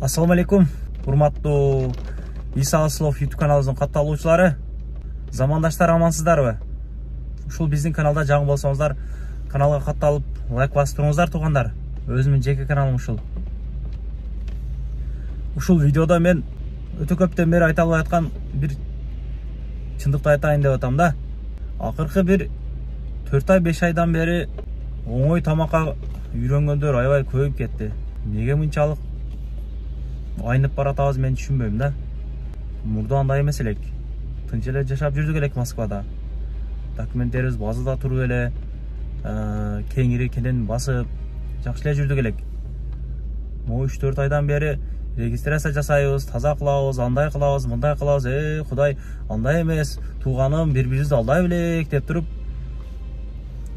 Assalamu alaikum, урматтуу Иса Аслов YouTube каналыбыздын катталуучулары, замандаштар амансыздарбы? Ушул биздин каналда жаңы болсоңуздар, каналга катталып, лайк басып туруңуздар туугандар. Өзүмдүн жеке каналым ушул. Ушул видеодо мен өтө көптөн бери айта албай аткан бир чындыкты айтайын деп атам да. Акыркы бир 4 ай 5 айдан бери оңой тамакка үйрөнгөндөр аябай көбөйүп кетти. Неге мынчалык айнып баратабыз мен түшүнбөйм да. Мурда андай эмес элек. Тынч эле жашап жүрдүк элек Москвада. Документтерибиз базада туруп эле, кеңири кенен басып, жакшы эле жүрдүк элек. Могу 3-4 айдан бери регистрация жасайбыз, таза кылабыз, андай кылабыз, мындай кылабыз. Кудай, андай эмес, тууганым, бири-бирибизди алдай билек деп туруп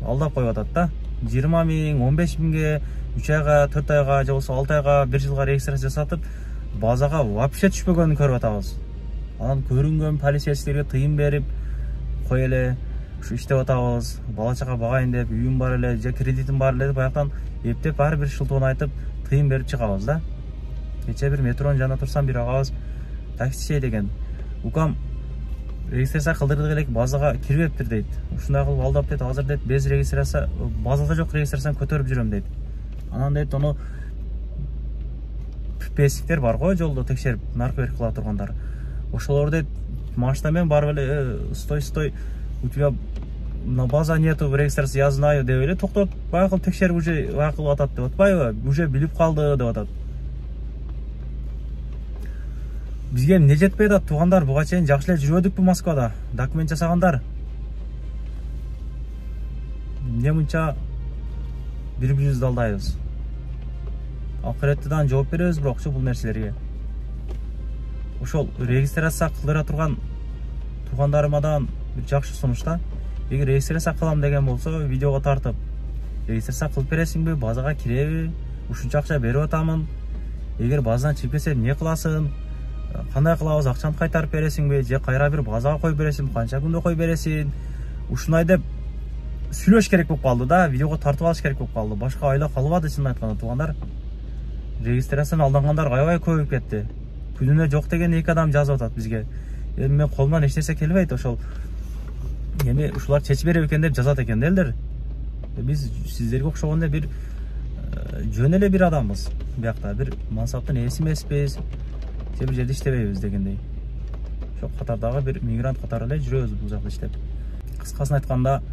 алдап коюп атат да. 20 миң, 15 миңге 3 айга, 4 айга, же болбосо 6 айга, 1 жылга регистрация жасатып, базага вообще түшпөгөнүн көрүп атабыз. Анан көрүнгөн полицейскилерге тыйын берип, кой эле, ушу иштеп атабыз, бала чака багайын деп, үйүм бар эле, же кредитим бар эле деп, аяктан эптеп ар бир шылтоон айтып, тыйын берип чыгабыз да. Кече бир метронун жанында турсам, бир агабыз таксичи деген. Укам регистрация кылдырдык элек, базага кирбептир дейт. Ушундай кылып алдап дейт, азыр дейт, без регистрация, базада жок регистрацияны көтөрүп жүрөм дейт. Анан дейт, ону песиктер бар го, жолдо текшерип, наркы берип кыла тургандар. Ошолор дейт, машинамен барып эле, стой, у тебя на база нету регистрации, я знаю деп эле токтоп, баягы текшерип уже баягы кылып атат деп атпайбы? Уже билип калды деп атат. Бизге эмне жетпей атат, туугандар, буга чейин жакшы эле жүрбөдүкпү Москвада, документ жасагандар. Эмне мынча бири-бирибизди алдайбыз? Акыреттен жооп беребиз бирокчу бул нерселерге. Ошол регистрация кылдыра турган туугандарымадан бир жакшы сунуш да. Эгер регистрация кылам деген болсо, видеого тартып, регистрация кылып бересиңби, базага киреби, ушунча акча берип атамын. Эгер базадан чыгып кетсе эмне кыласың? Кандай кылабыз, акчаны кайтарып бересиңби, же кайра бир базага коюп бересиңби, канча күндө коюп бересиң? Ушундай деп сүйлөш керек болуп калды да, видеого тартып алыш керек болуп калды. Башка айла калбады чынын айтканда туугандар. Регистрацияны алдангандар аябай көбөйүп кетти. Күнүнө жок деген 2 адам жазып атат бизге. Эми мен колумдан эч нерсе келбейт, ошол эми ушулар чечип берип экен деп жазат экен элдер. Биз сиздерге окшогондой бир жөн эле бир адамбыз. Биякта бир мансаптын ээси эмеспиз, же бир жерде иштебейбиз дегендей. Ошол катардагы бир мигрант катары эле жүрөбүз бул жакта иштеп. Кыскасын айтканда,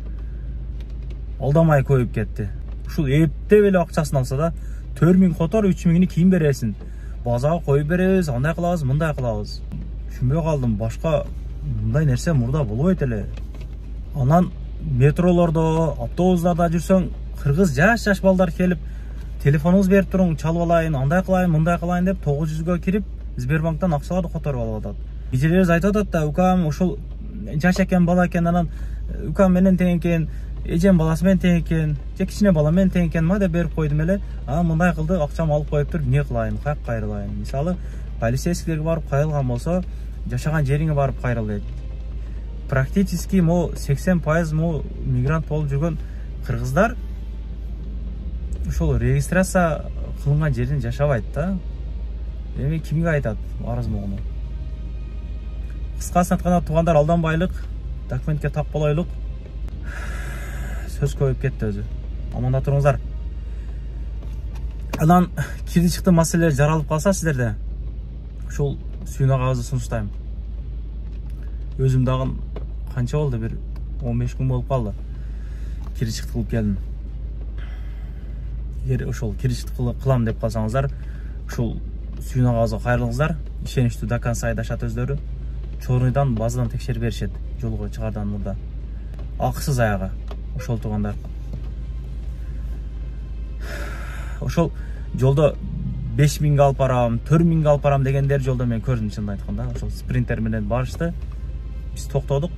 алдамай көбөйүп кетти. Ушул эптеп эле акчасын алса да, 4000 котор, 3000-ни кийин бересиң. Базага коюп беребиз, андай кылабыз, мындай кылабыз. Түшүнбөй калдым, башка мындай нерсе мурда болбойт эле. Анан метролордо, автобустарда жүрсөң, кыргыз жаш балдар келип, телефонуңуз берип туруң, чалып алайын, андай кылайын, мындай кылайын деп 900гө кирип, Сбербанктан акчаларды которуп алып атат. Кичелерибиз айтып атат да, укам ушул жаш экен, бала экен, анан укам менен тең экен, эжем баласы менен тең экен, же кичине бала менен тең экен ма деп берип койдум эле. Анан мындай кылды, акчамды алып коюптур, эмне кылайын, каяка кайрылайын? Мисалы, полицейскийлерге барып кайрылган болсо, жашаган жериңе барып кайрыл дейт. Практически 80% мигрант болуп жүргөн кыргыздар ушул регистрация кылынган жерин жашабайт да. Эми кимге айтат арыз могуну? Кыскасын айтканда, туугандар, алданбайлык, документке тап болойлук. Сөз көбөйүп кетти өзү. Аманда туруңуздар. Анан кирди чыкты маселелер жаралып калса сиздерде, ушул сүйнагыбызды сунуштайм. Өзүм дагы канча болду, бир 15 күн болуп калды. Кирди чыкты кылып келдим. Эгер ошол кирди чыкты кылам деп калсаңыздар, ушул сүйнагыбызга кайрылыңыздар. Ишеничтүү до конца айдашат өздөрү. Чорныйдан базадан текшерип беришет, жолго чыгардан мурда. Акысыз аягы. Ошол туугандар. Ошол жолдо 5000 алып барам, 4000 алып барам дегендер жолдо мен көрдүм чынын айтканда. Ошол спринтер менен барышты. Биз токтодук.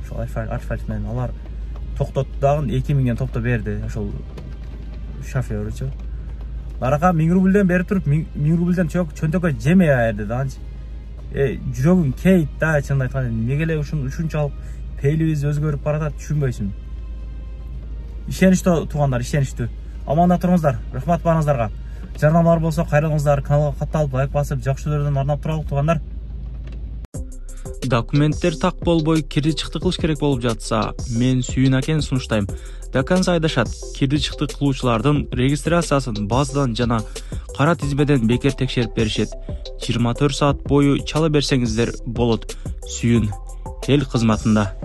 Ошол Альфа менен алар токтотту дагы 2000ден топто берди. Ошол шофёрчу. Барага 1000 рубльден берип туруп, 1000 рубльден чөнтөккө жемей берди да. Жүрөгүң кейт да, чынын айтканда. Эмнеге эле ушунчалык пейлибиз өзгөрүп баратат, түшүнбөйсүн. Ишеничтүү туугандар, ишеничтүү. Аманда туруңуздар. Рахмат барыңыздарга. жарнамалар болсо кайрылыңыздар, каналга катталып лайк басып, жакшылардан арнап туралык туугандар. Документтер так болбой кирди чыкты кылыш керек болуп жатса, мен Сүйүн акен сунуштайм. До конца айдашат. Кирди чыкты кылуучулардын регистрациясын базадан жана кара тизмеден бекер текшерип беришет. 24 саат бою чала берсеңиздер болот. Сүйүн эл кызматында.